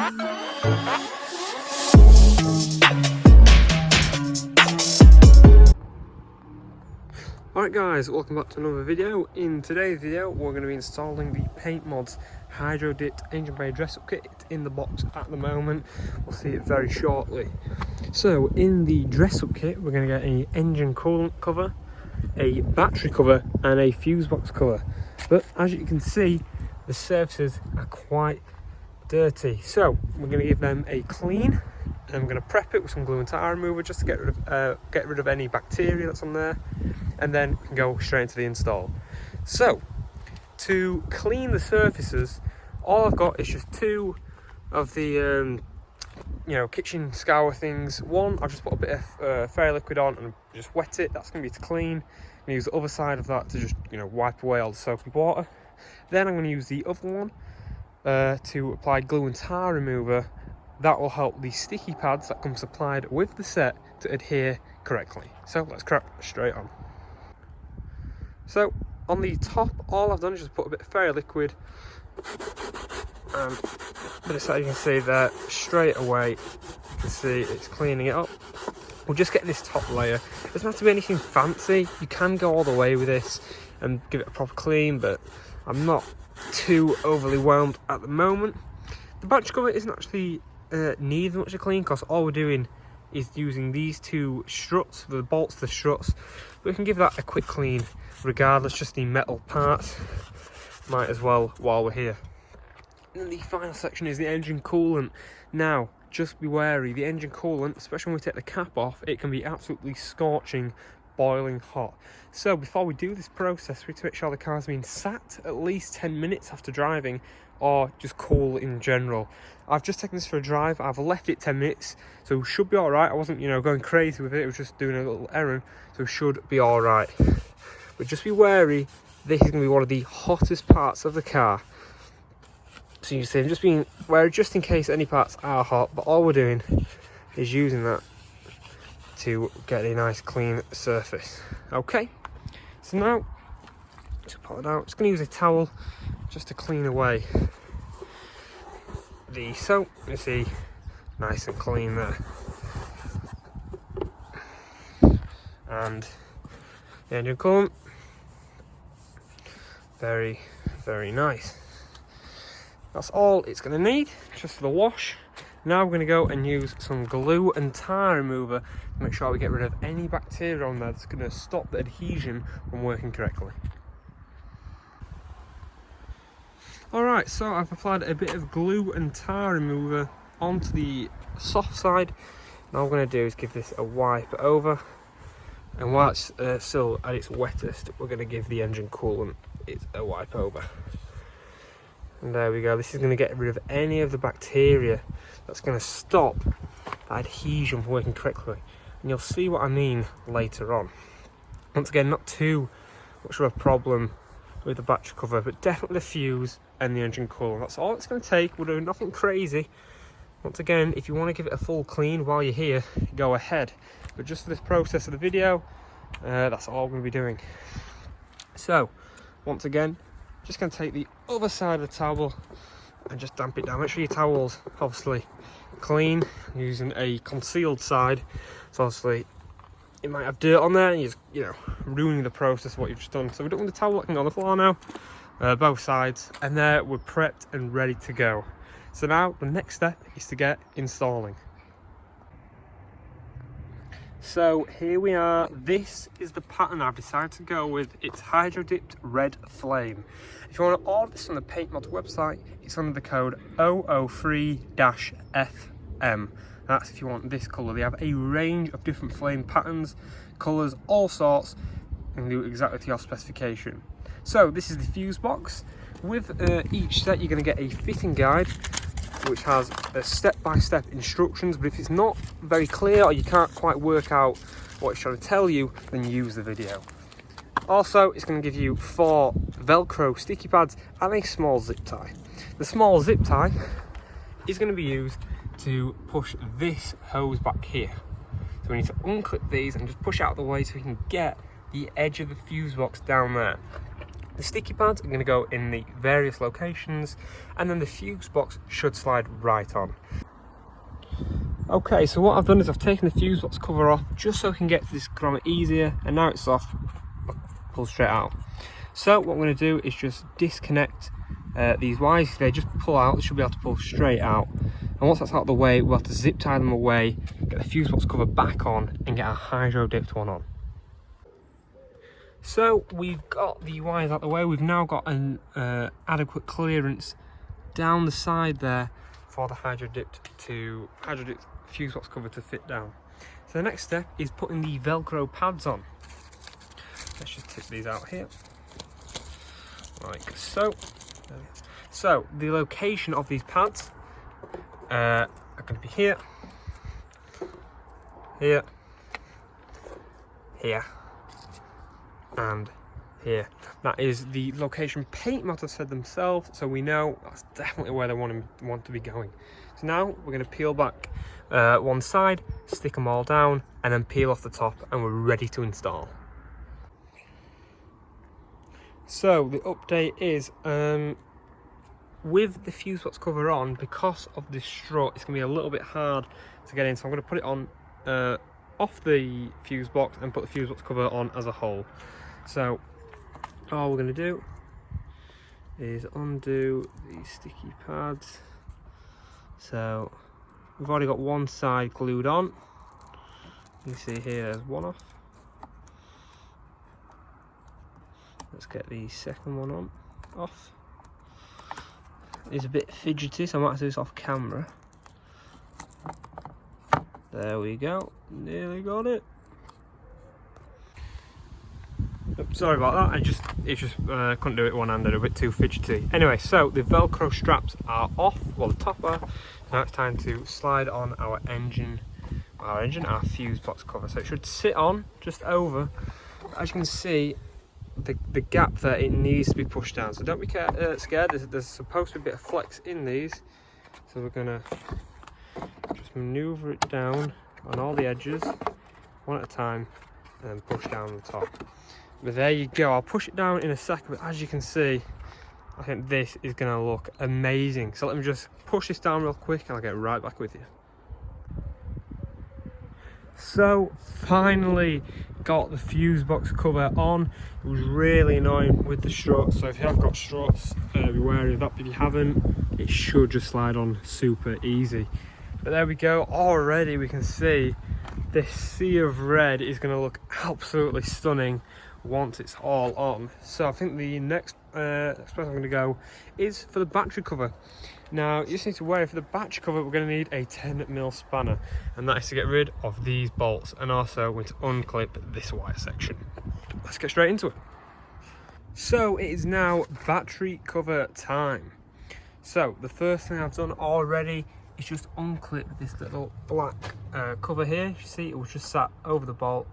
Alright guys, welcome back to another video. In today's video we're going to be installing the Paintmodz Hydrodipped engine bay dress-up kit. It's in the box at the moment, we'll see it very shortly. So in the dress-up kit we're going to get an engine coolant cover, a battery cover and a fuse box cover. But as you can see, the surfaces are quite dirty, so we're going to give them a clean. And I'm going to prep it with some glue and tire remover just to get rid of any bacteria that's on there, and then we can go straight into the install. So to clean the surfaces, all I've got is just two of the kitchen scour things. One, I've just put a bit of fairy liquid on and just wet it. That's going to be to clean. I'm going to use the other side of that to just wipe away all the soap and water. Then I'm going to use the other one to apply glue and tire remover. That will help the sticky pads that come supplied with the set to adhere correctly. So let's crack straight on. So on the top, all I've done is just put a bit of fairy liquid, and as you can see there, straight away you can see it's cleaning it up. We'll just get this top layer. It doesn't have to be anything fancy. You can go all the way with this and give it a proper clean, but I'm not too overly whelmed at the moment. The battery cover isn't actually needs much to clean, because all we're doing is using these two struts, the bolts to the struts. We can give that a quick clean regardless, just the metal parts, might as well while we're here. And then the final section is the engine coolant. Now just be wary, the engine coolant, especially when we take the cap off, it can be absolutely scorching, boiling hot. So before we do this process, we have to make sure the car's been sat at least 10 minutes after driving, or just cool in general. I've just taken this for a drive. I've left it 10 minutes, so it should be all right. I wasn't going crazy with it. It was just doing a little errand, so it should be all right. But just be wary, this is going to be one of the hottest parts of the car. So you see, I'm just being wary just in case any parts are hot, but all we're doing is using that to get a nice clean surface. Okay, so now to pull it out, just going to use a towel just to clean away the soap. You see, nice and clean there, and the engine coolant, very, very nice. That's all it's going to need, just for the wash. Now we're going to go and use some glue and tire remover to make sure we get rid of any bacteria on there that's going to stop the adhesion from working correctly. Alright, so I've applied a bit of glue and tire remover onto the soft side. Now what I'm going to do is give this a wipe over, and while it's still at its wettest, we're going to give the engine coolant a wipe over. And there we go. This is going to get rid of any of the bacteria that's going to stop that adhesion from working correctly. And you'll see what I mean later on. Once again, not too much of a problem with the battery cover, but definitely the fuse and the engine coolant. That's all it's going to take. We're doing nothing crazy. Once again, if you want to give it a full clean while you're here, go ahead. But just for this process of the video, that's all we're going to be doing. So, once again, just going to take the other side of the towel and just damp it down. Make sure your towel's obviously clean, using a concealed side. So obviously it might have dirt on there, and you're ruining the process of what you've just done. So we're done with the towel that can go on the floor now, both sides, and there we're prepped and ready to go. So now the next step is to get installing. So here we are. This is the pattern I've decided to go with. It's Hydrodipped Red Flame. If you want to order this on the Paintmodz website, it's under the code 003-FM. That's if you want this colour. They have a range of different flame patterns, colours, all sorts, and do exactly to your specification. So this is the fuse box. With each set, you're going to get a fitting guide, which has a step-by-step instructions, but if it's not very clear or you can't quite work out what it's trying to tell you, then use the video. Also, it's going to give you 4 Velcro sticky pads and a small zip tie. The small zip tie is going to be used to push this hose back here. So we need to unclip these and just push out of the way so we can get the edge of the fuse box down there. The sticky pads are going to go in the various locations, and then the fuse box should slide right on. Okay, so what I've done is I've taken the fuse box cover off just so I can get to this grommet easier, and now it's off, pull straight out. So what I'm going to do is just disconnect these wires. If they just pull out, they should be able to pull straight out. And once that's out of the way, we'll have to zip tie them away, get the fuse box cover back on, and get our hydro dipped one on. So we've got the wires out of the way. We've now got an adequate clearance down the side there for the hydro dipped fuse box cover to fit down. So the next step is putting the Velcro pads on. Let's just tip these out here, like so. So the location of these pads are going to be here, here, here, and here. That is the location Paintmodz have said themselves, so we know that's definitely where they want to be going. So now we're going to peel back one side, stick them all down, and then peel off the top, and we're ready to install. So the update is, with the fuse box cover on, because of this strut, it's going to be a little bit hard to get in, so I'm going to put it on off the fuse box and put the fuse box cover on as a whole. So all we're going to do is undo these sticky pads. So we've already got one side glued on. You can see here there's one off. Let's get the second one on off. It's a bit fidgety, so I might have to do this off camera. There we go, nearly got it. Sorry about that, it just couldn't do it one-handed, a bit too fidgety. Anyway, so the Velcro straps are off, well the top are. Now it's time to slide on our fuse box cover. So it should sit on just over. As you can see, the gap there, it needs to be pushed down. So don't be scared, there's supposed to be a bit of flex in these. So we're gonna just maneuver it down on all the edges, one at a time, and then push down the top. But there you go, I'll push it down in a second, but as you can see, I think this is going to look amazing. So let me just push this down real quick and I'll get right back with you. So finally got the fuse box cover on. It was really annoying with the struts, so if you have got struts, be wary of that. If you haven't, it should just slide on super easy. But there we go, already we can see this sea of red is going to look absolutely stunning once it's all on. So I think the next place I'm going to go is for the battery cover. Now you just need to worry, for the battery cover we're going to need a 10mm spanner, and that is to get rid of these bolts, and also we're going to unclip this wire section. Let's get straight into it. So it is now battery cover time. So the first thing I've done already is just unclip this little black cover here. You see, it was just sat over the bolt,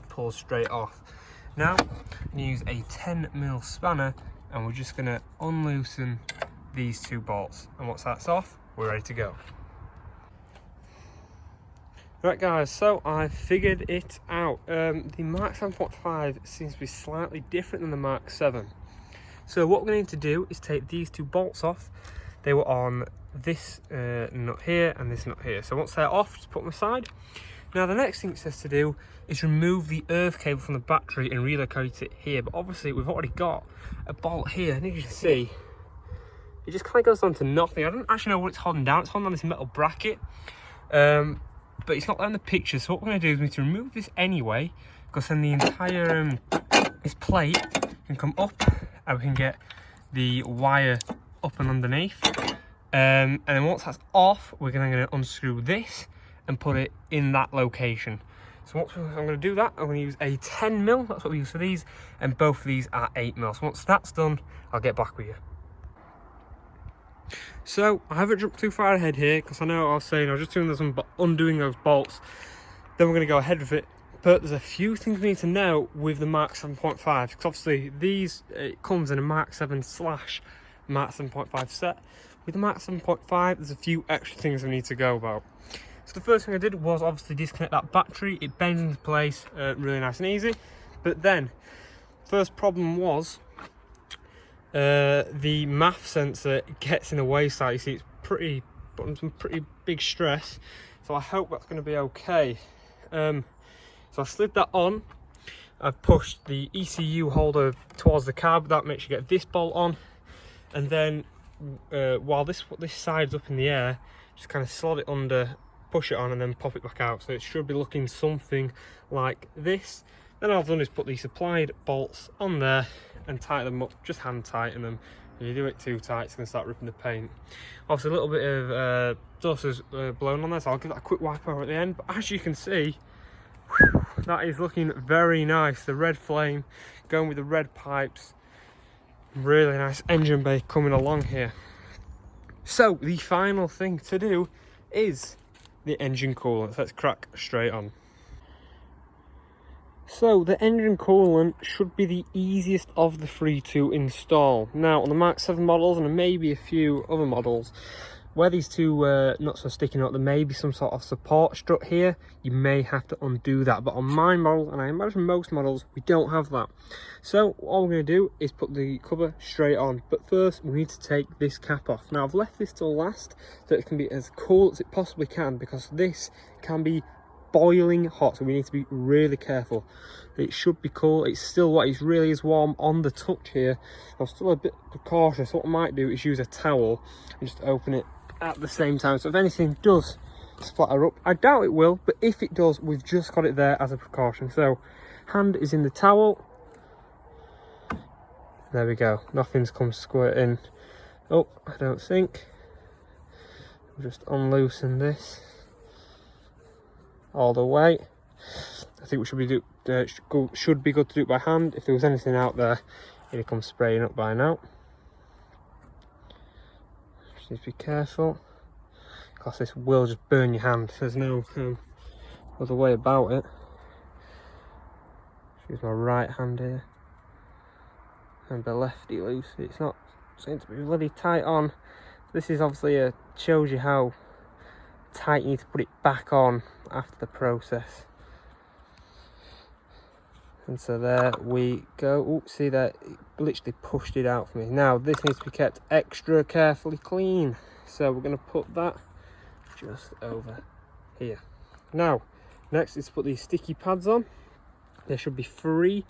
pulls straight off. Now I'm going to use a 10mm spanner, and we're just going to unloosen these two bolts, and once that's off, we're ready to go. Right guys, so I figured it out. The Mark 7.5 seems to be slightly different than the Mark 7. So what we're going to need to do is take these two bolts off. They were on this nut here and this nut here. So once they're off, just put them aside. Now the next thing it says to do is remove the earth cable from the battery and relocate it here. But obviously we've already got a bolt here, and as you can see, it just kind of goes on to nothing. I don't actually know what it's holding down. It's holding on this metal bracket, but it's not there in the picture. So what we're going to do is we need to remove this anyway, because then the entire this plate can come up, and we can get the wire up and underneath. And then once that's off, we're going to unscrew this and put it in that location. So once I'm going to do that, I'm going to use a 10mm, that's what we use for these, and both of these are 8mm. So once that's done, I'll get back with you. So I haven't jumped too far ahead here, because I know I was saying I was just undoing those bolts, then we're going to go ahead with it. But there's a few things we need to know with the Mark 7.5, because obviously these, it comes in a Mark 7 / Mark 7.5 set. With the Mark 7.5, there's a few extra things we need to go about. So the first thing I did was obviously disconnect that battery. It bends into place really nice and easy. But then, first problem was the MAF sensor gets in the way slightly. You see it's putting some pretty big stress, so I hope that's going to be okay. So I slid that on. I've pushed the ECU holder towards the cab. That makes you get this bolt on, and then while this side's up in the air, just kind of slot it under, push it on, and then pop it back out. So it should be looking something like this. Then all I've done is put the supplied bolts on there and tighten them up, just hand tighten them. If you do it too tight, it's going to start ripping the paint. Obviously a little bit of dust has blown on there, so I'll give that a quick wipe over at the end. But as you can see, whew, that is looking very nice. The red flame going with the red pipes. Really nice engine bay coming along here. So the final thing to do is the engine coolant. Let's crack straight on. So the engine coolant should be the easiest of the three to install. Now on the Mark 7 models and maybe a few other models, where these two nuts are sticking out, there may be some sort of support strut here. You may have to undo that, but on my model, and I imagine most models, we don't have that. So all we're going to do is put the cover straight on, but first we need to take this cap off. Now I've left this till last so it can be as cool as it possibly can, because this can be boiling hot, so we need to be really careful. It should be cool. It's still what it really is warm on the touch here. I'm still a bit precautious. What I might do is use a towel and just open it at the same time, so if anything does splatter up, I doubt it will, but if it does, we've just got it there as a precaution. So hand is in the towel. There we go, nothing's come squirting. Oh, I don't think. I'll just unloosen this all the way. I think we should be good to do it by hand. If there was anything out there, it'd come spraying up by now. Just need to be careful, because this will just burn your hand. There's no other way about it. Use my right hand here, and the lefty loose. It's not seems to be bloody tight on. This is obviously shows you how tight you need to put it back on after the process. And so there we go. Ooh, see that, it literally pushed it out for me. Now this needs to be kept extra carefully clean, so we're going to put that just over here. Now next is to put these sticky pads on. There should be 3,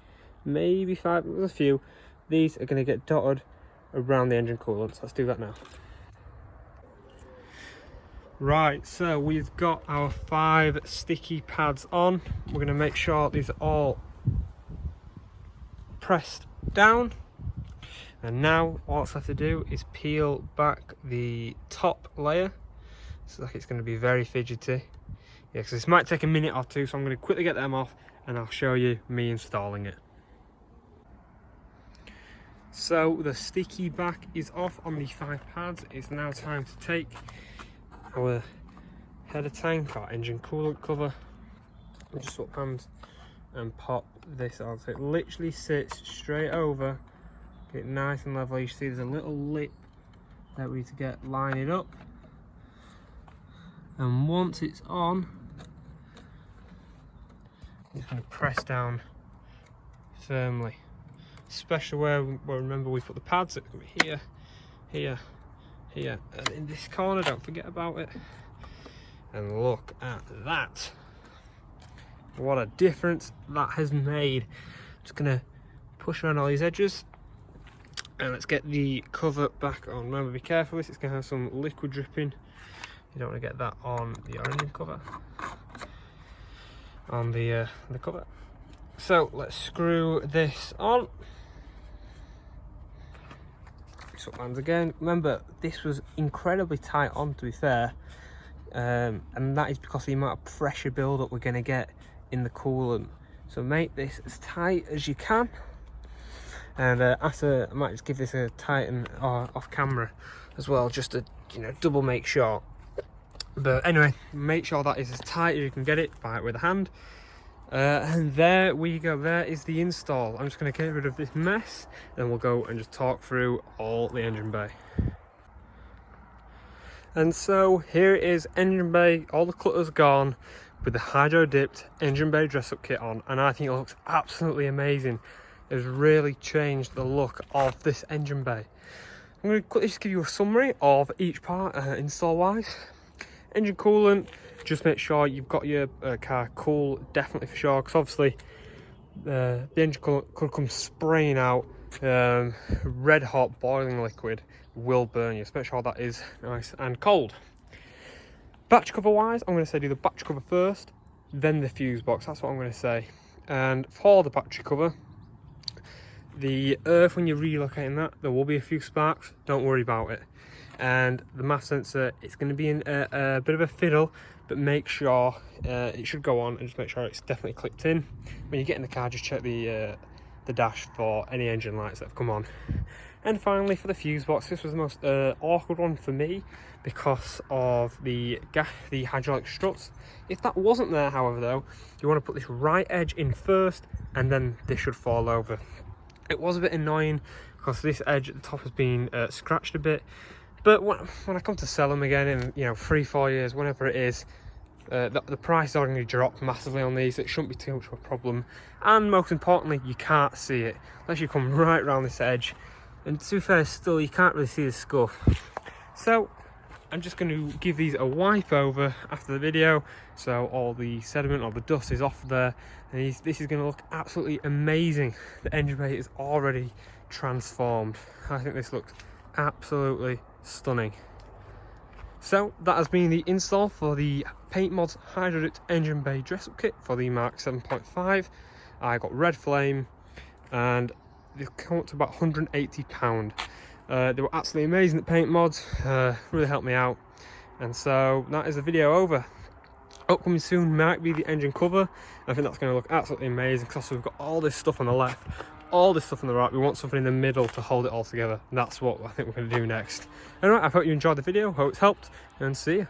maybe 5, there's a few. These are going to get dotted around the engine coolant, so let's do that now. Right, so we've got our 5 sticky pads on. We're going to make sure these are all pressed down, and now all it's left to do is peel back the top layer. It's like it's going to be very fidgety. Yeah, because this might take a minute or two, so I'm going to quickly get them off and I'll show you me installing it. So the sticky back is off on the 5 pads. It's now time to take our header tank, our engine coolant cover, and just swap hands and pop this on. So it literally sits straight over, get it nice and level. You see there's a little lip that we need to get lined up, and once it's on, it's going to press down firmly, especially where remember we put the pads. It's going to be here, and in this corner. Don't forget about it. And look at that, what a difference that has made. Just gonna push around all these edges, and let's get the cover back on. Remember, be careful, it's gonna have some liquid dripping. You don't want to get that on the engine cover, on the cover. So let's screw this on. Swap hands again. Remember, this was incredibly tight on, to be fair, and that is because of the amount of pressure build-up we're going to get in the coolant. So make this as tight as you can, and after I might just give this a tighten off camera as well, just to double make sure. But anyway, make sure that is as tight as you can get it with a hand. And there we go, there is the install. I'm just going to get rid of this mess, then we'll go and just talk through all the engine bay. And so here it is, engine bay, all the clutter's gone, with the Hydrodipped engine bay dress up kit on, and I think it looks absolutely amazing. has really changed the look of this engine bay. I'm going to quickly just give you a summary of each part install wise. Engine coolant, just make sure you've got your car cool, definitely for sure, because obviously the engine coolant could come spraying out. Red hot boiling liquid will burn you, so make sure that is nice and cold. Batch cover wise, I'm going to say do the batch cover first, then the fuse box. That's what I'm going to say. And for the battery cover, the earth, when you're relocating that, there will be a few sparks, don't worry about it. And the mass sensor, it's going to be in a bit of a fiddle, but make sure it should go on, and just make sure it's definitely clipped in. When you get in the car, just check the dash for any engine lights that have come on. And finally, for the fuse box, this was the most awkward one for me because of the hydraulic struts. If that wasn't there, however, though, you want to put this right edge in first, and then this should fall over. It was a bit annoying because this edge at the top has been scratched a bit, but when I come to sell them again in 3-4 years, whenever it is, the price are going to drop massively on these. It shouldn't be too much of a problem, and most importantly, you can't see it unless you come right around this edge, and to be fair, still you can't really see the scuff. So I'm just going to give these a wipe over after the video, so all the sediment or the dust is off there, and this is going to look absolutely amazing. The engine bay is already transformed. I think this looks absolutely stunning. So that has been the install for the Paintmodz Hydrodipped engine bay dress-up kit for the Mark 7.5. I got red flame, and they come up to about £180. They were absolutely amazing at Paintmodz, really helped me out. And so that is the video over. Upcoming soon might be the engine cover. I think that's going to look absolutely amazing, because we've got all this stuff on the left, all this stuff on the right. We want something in the middle to hold it all together, and that's what I think we're going to do next. Anyway, I hope you enjoyed the video, hope it's helped, and see you.